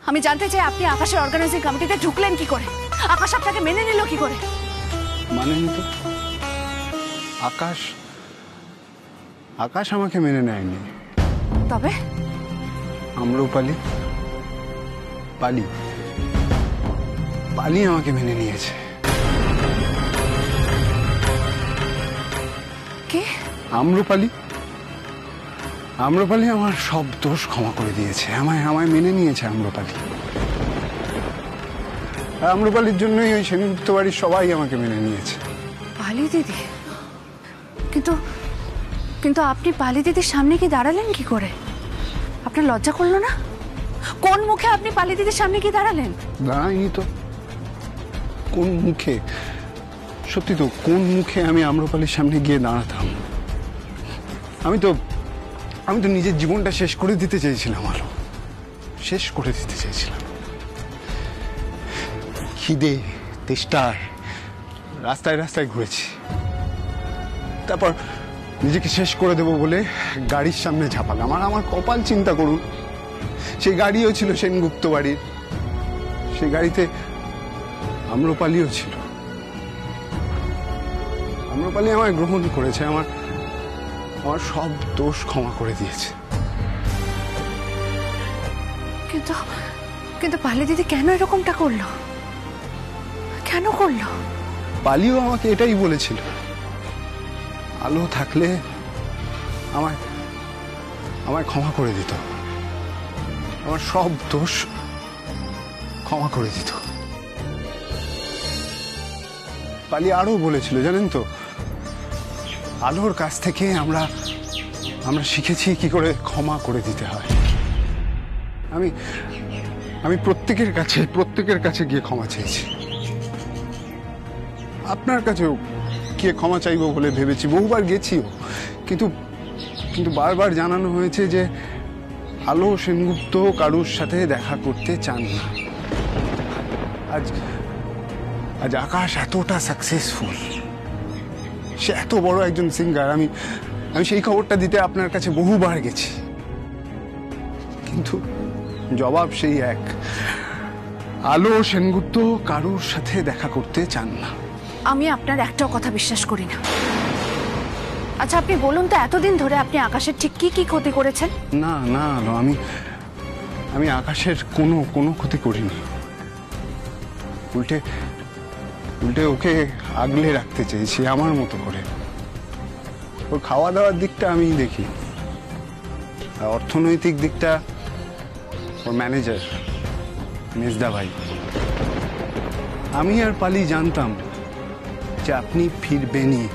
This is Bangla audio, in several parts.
আমি জানতে চাই আপনি আকাশের অর্গানাইজিং কমিটিতে ঢুকলেন কি করে? আকাশ আপনাকে মেনে নিল কি করে? মানে তো আকাশ আকাশ আমাকে মেনে নেয়নি। তবে আম্রপালি পালি পালি আমাকে মেনে নিয়েছে। কে? আম্রপালি। আম্রপালি আমার সব দোষ ক্ষমা করে দিয়েছে, আমায় মেনে নিয়েছে আম্রপালি। আম্রপালির জন্যই ওই সেনগুপ্ত বাড়ির সবাই আমাকে মেনে নিয়েছে। পালি দিদি? কিন্তু কিন্তু আপনি পালি দিদির সামনে কি দাঁড়ালেন কি করে? আপনার লজ্জা করলো না? কোন মুখে আপনি পালি দিদির সামনে কি দাঁড়ালেন? দাঁড়াইনি তো। কোন মুখে? সত্যি তো, কোন মুখে আমি আম্রপালির সামনে গিয়ে দাঁড়াতাম? আমি তো নিজের জীবনটা শেষ করে দিতে চেয়েছিলাম, আলো শেষ করে দিতে চেয়েছিলাম। খিদে তেষ্টায় রাস্তায় রাস্তায় ঘুরেছি, তারপর নিজেকে শেষ করে দেব বলে গাড়ির সামনে ঝাঁপালাম। আমার কপাল চিন্তা করুন, সেই গাড়িও ছিল সেনগুপ্ত বাড়ির, সেই গাড়িতে আম্রপালিও ছিল। আম্রপালি আমায় গ্রহণ করেছে, আমার সব দোষ ক্ষমা করে দিয়েছে। কিন্তু কিন্তু পালি দিদি কেন এরকমটা করলো? কেন করলো? পালিও আমাকে এটাই বলেছিল, আলো থাকলে আমায় ক্ষমা করে দিত, আমার সব দোষ ক্ষমা করে দিত। পালি আরো বলেছিল, জানেন তো, আলোর কাছ থেকে আমরা শিখেছি কি করে ক্ষমা করে দিতে হয়। আমি প্রত্যেকের কাছে গিয়ে ক্ষমা চেয়েছি, আপনার কাছেও গিয়ে ক্ষমা চাইবো বলে ভেবেছি, বহুবার গেছিও, কিন্তু বারবার জানানো হয়েছে যে আলো সেনগুপ্ত কারুর সাথে দেখা করতে চান না। আজ আকাশ এতটা সাকসেসফুল, সে এত বড় একজন সিঙ্গার, আমি সেই খবরটা দিতে আপনার কাছে বহুবার গেছি, কিন্তু জবাব সেই এক, আলো সেনগুপ্ত কারুর সাথে দেখা করতে চান না। আমি আপনার একটাও কথা বিশ্বাস করি না। আচ্ছা আপনি বলুন তো, এতদিন ধরে আপনি আকাশের ঠিক কি কি ক্ষতি করেছেন? না না আলো, আমি আকাশের কোনো ক্ষতি করিনি। উল্টে ওকে আগলে রাখতে চেয়েছি আমার মতো করে। ওর খাওয়া দাওয়ার দিকটা আমি দেখি, আর অর্থনৈতিক দিকটা ওর ম্যানেজার মেজদা ভাই। আমি আর পালি জানতাম যে আপনি ফিরবেনই,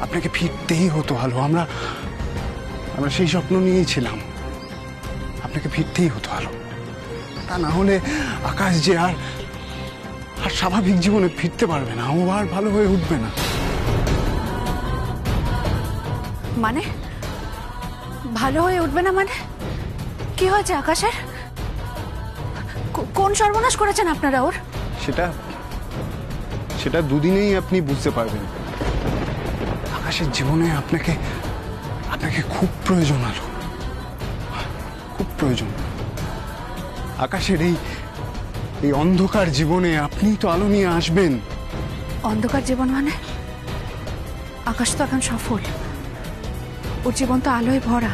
আপনাকে ফিরতেই হতো আলো। আমরা সেই স্বপ্ন নিয়েই ছিলাম, আপনাকে ফিরতেই হতো আলো। তা না হলে আকাশ যে আর স্বাভাবিক জীবনে ফিরতে পারবে না, ও আর ভালো হয়ে উঠবে না। মানে ভালো হয়ে উঠবে না? মানে কি হয়েছে আকাশের? কোন সর্বনাশ করেছেন আপনারা ওর? সেটা দুদিনেই আপনি বুঝতে পারবেন। আকাশের জীবনে আপনাকে খুব প্রয়োজন আলো, খুব প্রয়োজন। আকাশের এই অন্ধকার জীবনে আপনি তো আলো নিয়ে আসবেন। অন্ধকার জীবন মানে? আকাশ তো এখন সফল, ওর জীবন তো আলোয় ভরা।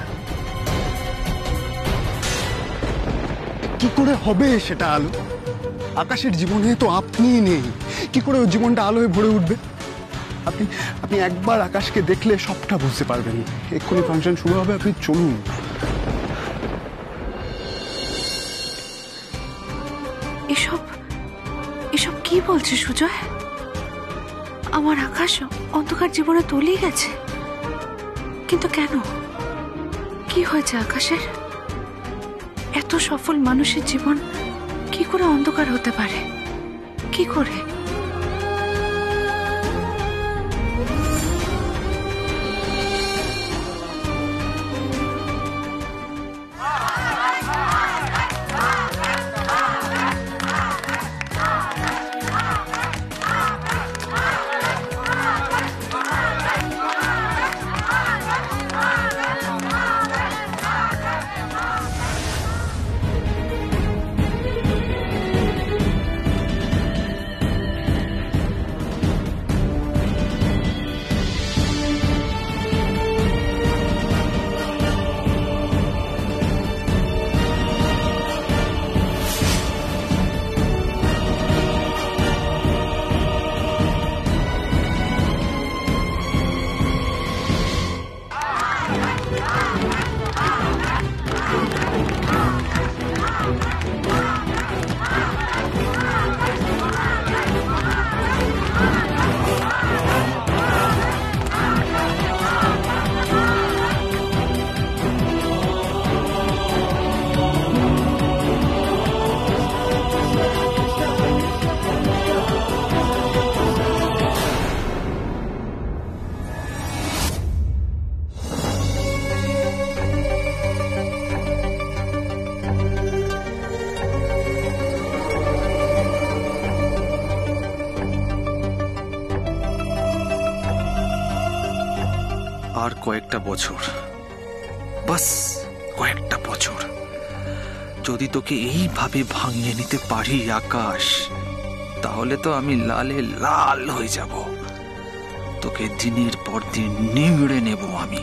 কি করে হবে সেটা আলো? আকাশের জীবনে তো আপনি নেই, কি করে ওর জীবনটা আলোয় ভরে উঠবে? আপনি একবার আকাশকে দেখলে সবটা বুঝতে পারবেন। এক্ষুনি ফাংশন শুরু হবে, আপনি চলুন। এসব কি বলছে সুজয়? আমার আকাশ অন্ধকার জীবনে তলিয়ে গেছে? কিন্তু কেন? কি হয়েছে আকাশের? এত সফল মানুষের জীবন কি করে অন্ধকার হতে পারে? কি করে? আর কয়েকটা বছর, বাস কয়েকটা বছর। যদি তোকে এইভাবে ভাঙিয়ে নিতে পারি আকাশ, তাহলে তো আমি লালে লাল হয়ে যাব। তোকে দিনের পর দিন নিংড়ে নেব আমি।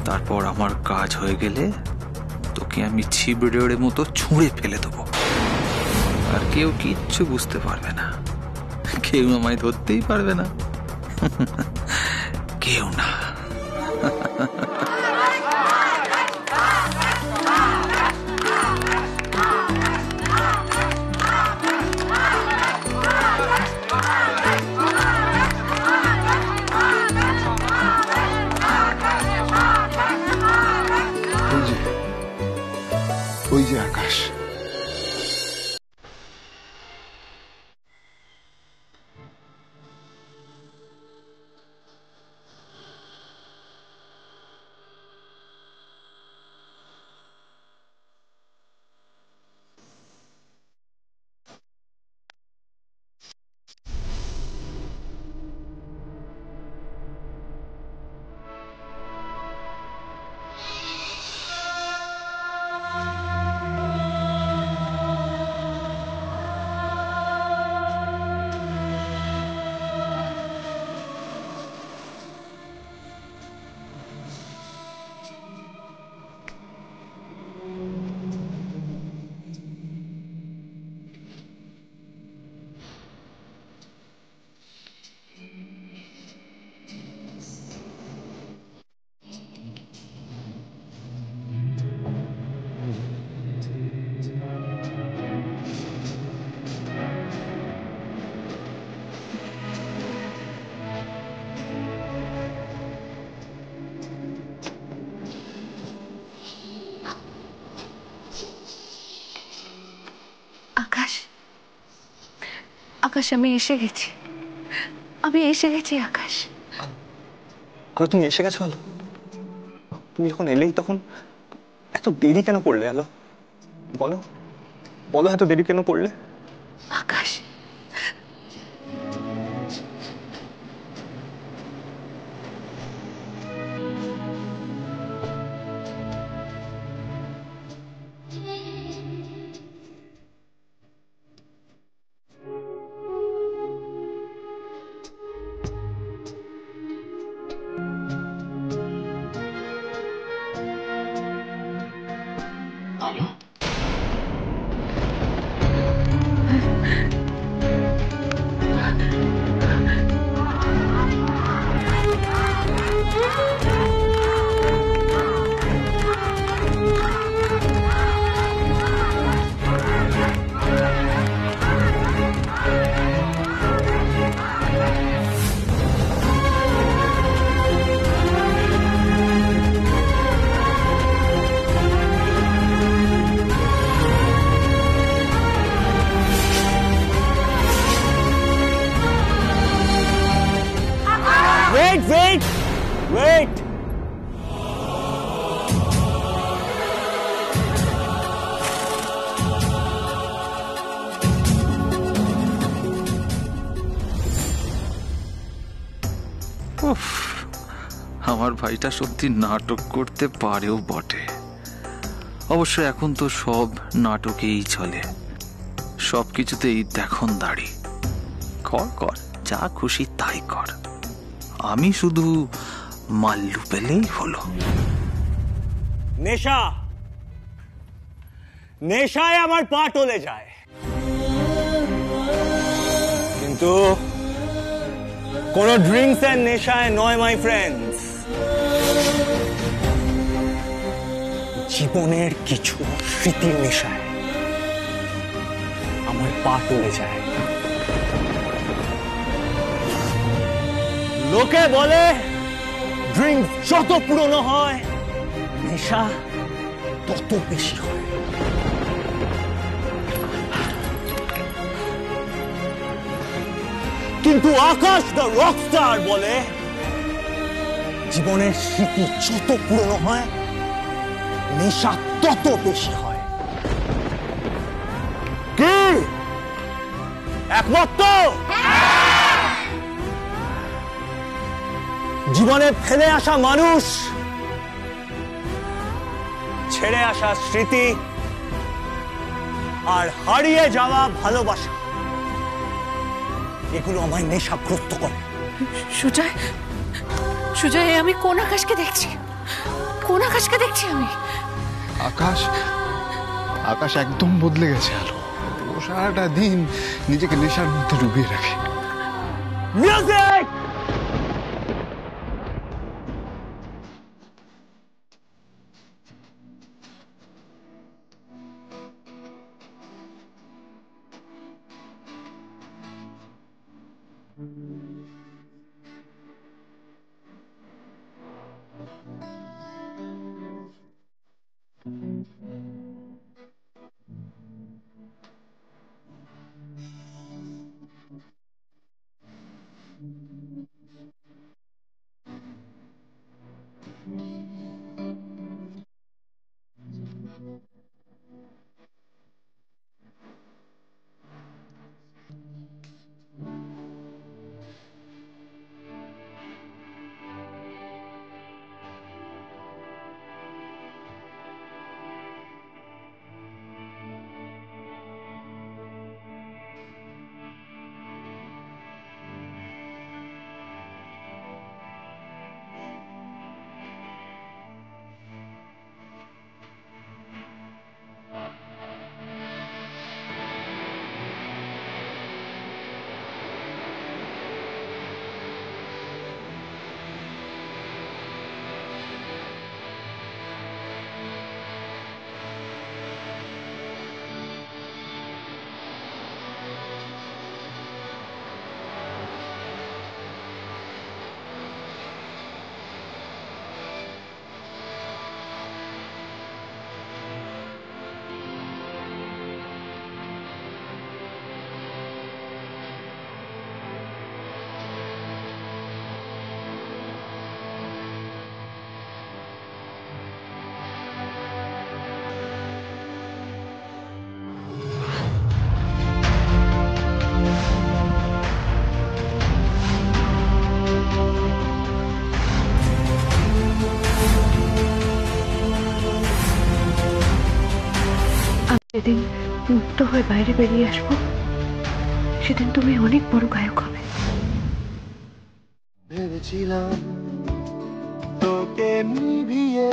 তারপর আমার কাজ হয়ে গেলে তোকে আমি ছিবড়ের মতো ছুঁড়ে ফেলে দেবো, আর কেউ কিচ্ছু বুঝতে পারবে না, কেউ আমায় ধরতেই পারবে না, কেউ না। ওই যে আকাশ, আকাশ, আকাশ, আমি এসে গেছি, আমি এসে গেছি আকাশ। আলো, তুমি এসে গেছো? আলো, তুমি যখন এলেই তখন এত দেরি কেন করলে? আলো, বলো বলো, এত দেরি কেন করলে? আকাশ, Wait! Wait! আমার ভাইটা সত্যি নাটক করতে পারেও বটে। অবশ্য এখন তো সব নাটকেই চলে, সবকিছুতেই দেখন দাড়ি। কর কর, যা খুশি তাই কর, আমি শুধু মাল্লু পেলেই হলো। নেশা, নেশায় আমার পা টলে যায়, কিন্তু কোন ড্রিঙ্কস এর নেশায় নয় মাই ফ্রেন্ডস। জীবনের কিছু স্মৃতির নেশায় আমার পা টলে যায়। লোকে বলে ড্রিঙ্ক যত পুরনো হয় নেশা তত বেশি হয়। কিন্তু আকাশ দ্য রকস্টার বলে জীবনের স্মৃতি যত পুরনো হয় নেশা তত বেশি হয়। কি একমত তো? জীবনে ফেলে আসা মানুষ, ছেড়ে আসা স্মৃতি, আর হারিয়ে যাওয়া ভালোবাসা, এগুলো আমায় নেশাগ্রস্ত করে। সুজয়, সুজয়, আমি কোন আকাশকে দেখছি? কোন আকাশকে দেখছি আমি? আকাশ, আকাশ একদম বদলে গেছে আলো। ও সারাটা দিন নিজেকে নেশার মধ্যে ডুবিয়ে রাখে। মিউজিক! যেদিন মুক্ত হয়ে বাইরে বেরিয়ে আসবো, সেদিন তুমি অনেক বড় গায়ক হবে। ভেবেছিলাম তোকে নিভিয়ে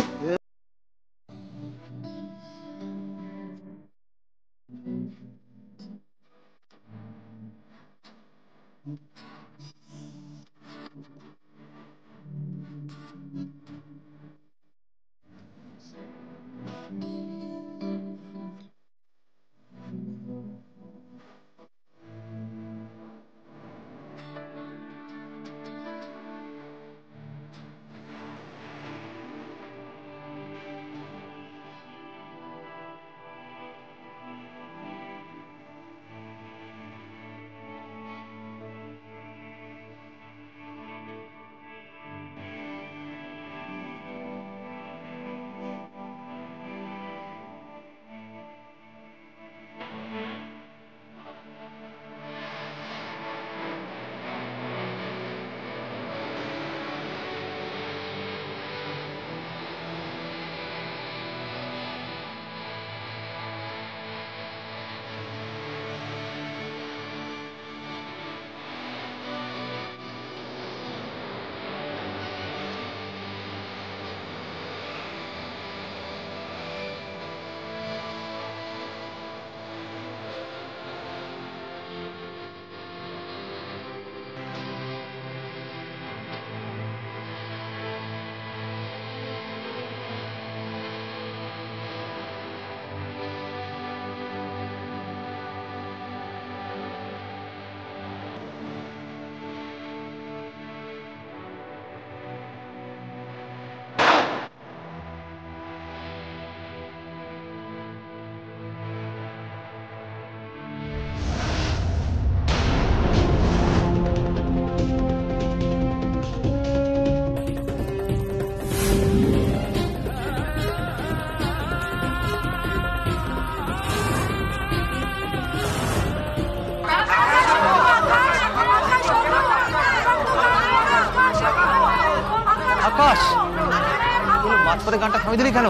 মাঝপথে গানটা থামিয়ে দিলি কেন?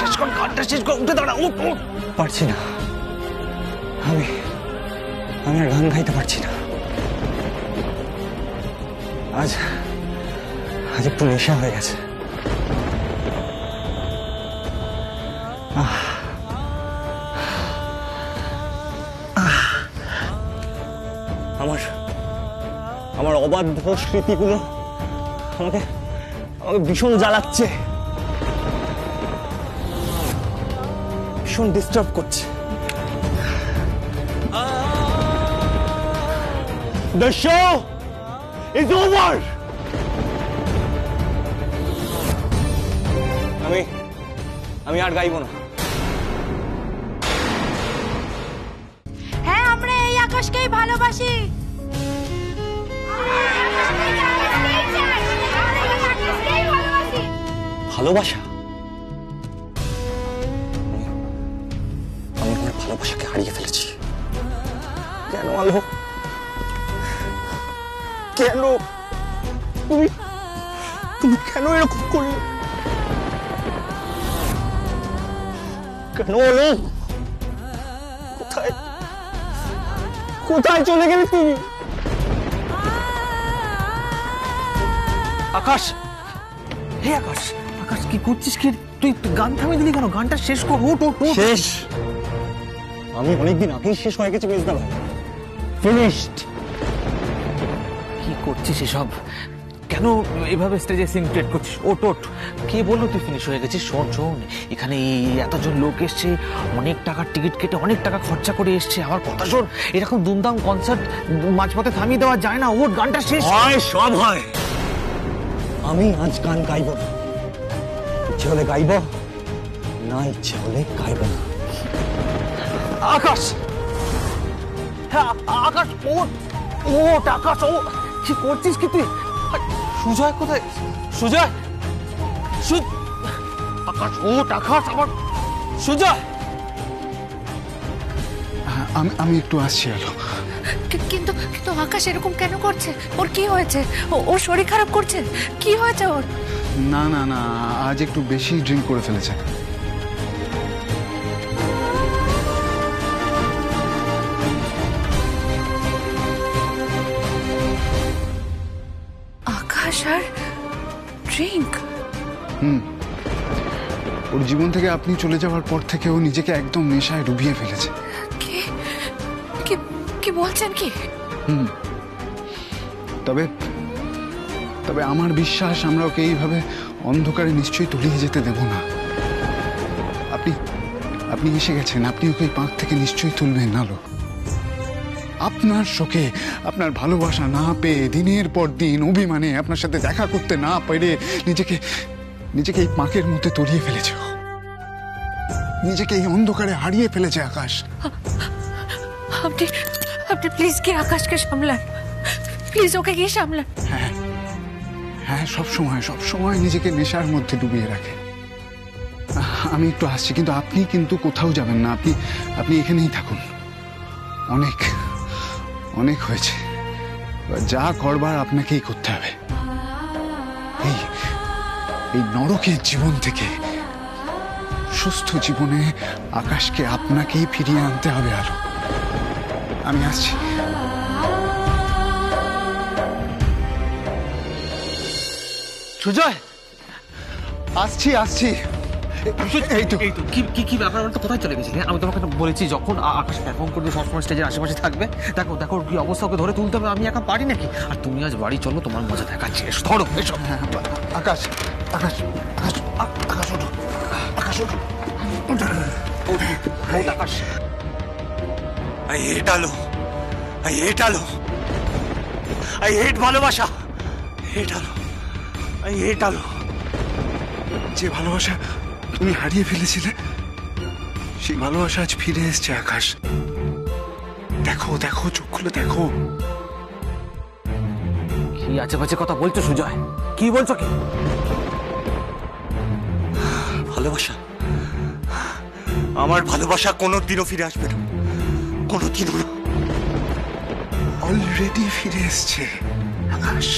শেষ কর গানটা শেষ কর, উঠে দাঁড়া, উঠ উঠ। পারছি না, আমি আর গান গাইতে পারছি না। আজ একটু নেশা হয়ে গেছে। আমার অবাধ্য স্মৃতিগুলো আমাকে ভীষণ জ্বালাচ্ছে, ভীষণ ডিস্টার্ব করছে। The show is over. আমি আর গাইব না। হ্যাঁ, আমরা এই আকাশকেই ভালোবাসি। ভালোবাসা? আমি আমার ভালোবাসাকে হারিয়ে ফেলেছি। কেন আলো? কেন তুমি কেন এরকম করলে? কেন আলো? কোথায় চলে গেলে তুমি? আকাশ, হে আকাশ, আকাশ কি করছিস? কি তুই গান থামিয়ে দিলি কেন? গানটা শেষ কর, উঠ উঠ উঠ। শেষ? আমি অনেকদিন আগেই শেষ হয়ে গেছি মেজদা ভাই, ফিনিশড। কি করছিস এসব? কেন এভাবে স্টেজে সিং ক্রিয়েট করছিস? ওট ওট, কে বললো তুই ফিনিশ হয়ে গেছিস? শোন শোন, এখানে এতজন লোক এসছে, অনেক টাকার টিকিট কেটে অনেক টাকা খরচা করে এসছে। আমার কথা শোন, এরকম দুমদাম কনসার্ট মাঝপথে থামিয়ে দেওয়া যায় না। ওর গানটা শেষ হয়, সব হয়। আমি আজ গান গাইব না। ইচ্ছে হলে গাইব, না ইচ্ছে হলে গাইব না। আকাশ, হ্যাঁ আকাশ, ওট ওট আকাশ, ও কি করছিস কি তুই? সুজয় কোথায়? সুজয়, আকাশ ওট আকাশ, আমার সুজয়। আমি একটু আসছি আলো। কিন্তু আকাশ এরকম কেন করছে? ওর কি হয়েছে? ওর শরীর খারাপ করছে? কি হয়েছে ওর? না না না, আজ একটু বেশি ড্রিঙ্ক করে ফেলেছে। আকাশ আর ড্রিঙ্ক? ওর জীবন থেকে আপনি চলে যাওয়ার পর থেকে ও নিজেকে একদম নেশায় ডুবিয়ে ফেলেছে। কি বলছেন কি? তবে আমার বিশ্বাস আমরা ওকে এইভাবে অন্ধকারে নিশ্চয়ই তলিয়ে যেতে দেব না। আপনি এসে গেছেন, আপনি ওকে পাঁক থেকে নিশ্চয়ই তুলবেন আলো। আপনার শোকে, আপনার ভালোবাসা না পেয়ে দিনের পর দিন অভিমানে আপনার সাথে দেখা করতে না পেরে নিজেকে এই পাঁকের মধ্যে তলিয়ে ফেলেছে। নিজেকে এই অন্ধকারে হারিয়ে ফেলেছে আকাশ। আপনি প্লিজ গিয়ে আকাশকে সামলান, প্লিজ ওকে গিয়ে সামলান। হ্যাঁ, সব সময় নিজেকে নেশার মধ্যে ডুবিয়ে রাখে। আমি একটু আসছি, কিন্তু আপনি কিন্তু কোথাও যাবেন না। আপনি এখানেই থাকুন। অনেক হয়েছে, যা করবার আপনাকেই করতে হবে। এই নরকের জীবন থেকে সুস্থ জীবনে আকাশকে আপনাকেই ফিরিয়ে আনতে হবে আলো। আমি আসছি। সুজয়, আসছি। এই তো কি ব্যাপার? তো কোথায় চলে গেছিলি? আমি তোমাকে বলেছি যখন আকাশ পারফর্ম করবে সবসময় স্টেজের আশেপাশে থাকবে। দেখো কি অবস্থা, ওকে ধরে তুলতে হবে। আমি একা পারি নাকি? আর তুমি আজ বাড়ি চলো, তোমার মজা দেখাচ্ছি। ধরো এসব। আকাশ, আকাশ I hate আলো, I hate ভালোবাসা, I hate আলো। যে ভালোবাসা তুমি হারিয়ে ফেলেছিলে, সেই ভালোবাসা আজ ফিরে এসছে আকাশ। দেখো চোখ খুলে দেখো। কি আজেবাজে কথা বলছো সুজয়? কি বলছো কি? ভালোবাসা, আমার ভালোবাসা কোনোদিনও ফিরে আসবে না, কোনোদিনও না। অলরেডি ফিরে এসছে আকাশ।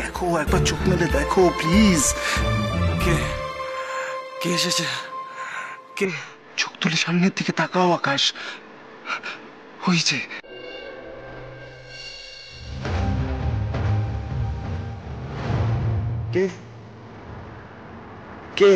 দেখো দেখো, একবার চোখ মেলে দেখো প্লিজ। কে কে এসেছে? কে? চোখ তুলে সামনের দিকে তাকাও আকাশ। হয়েছে। কে কে?